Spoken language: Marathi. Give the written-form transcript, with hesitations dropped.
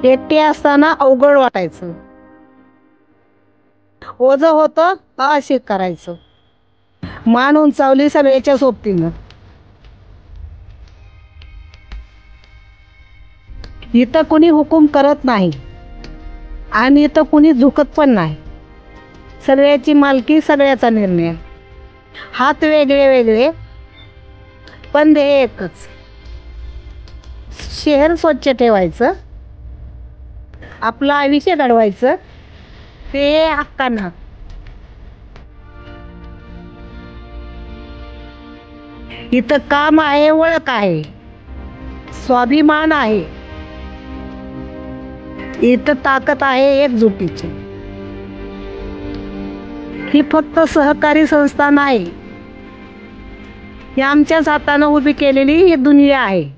एकटे असताना अवघड वाटायचं, ओझं होतं अशी करायचं, मान उंचावली सगळ्याच्या सोबतीनं. इथं कुणी हुकूम करत नाही आणि इथं कुणी झुकत पण नाही. सगळ्याची मालकी, सगळ्याचा निर्णय. हात वेगळे वेगळे पण ध्येय एकच. शहर स्वच्छ ठेवायचं, आपलं आयुष्य घडवायचं, ते हक्कानं. इथं काम आहे, ओळख आहे, स्वाभिमान आहे. इथं ताकद आहे एकजुटीची. ही फक्त सहकारी संस्था नाही, ही आमच्याच हातानं उभी केलेली ही दुनिया आहे.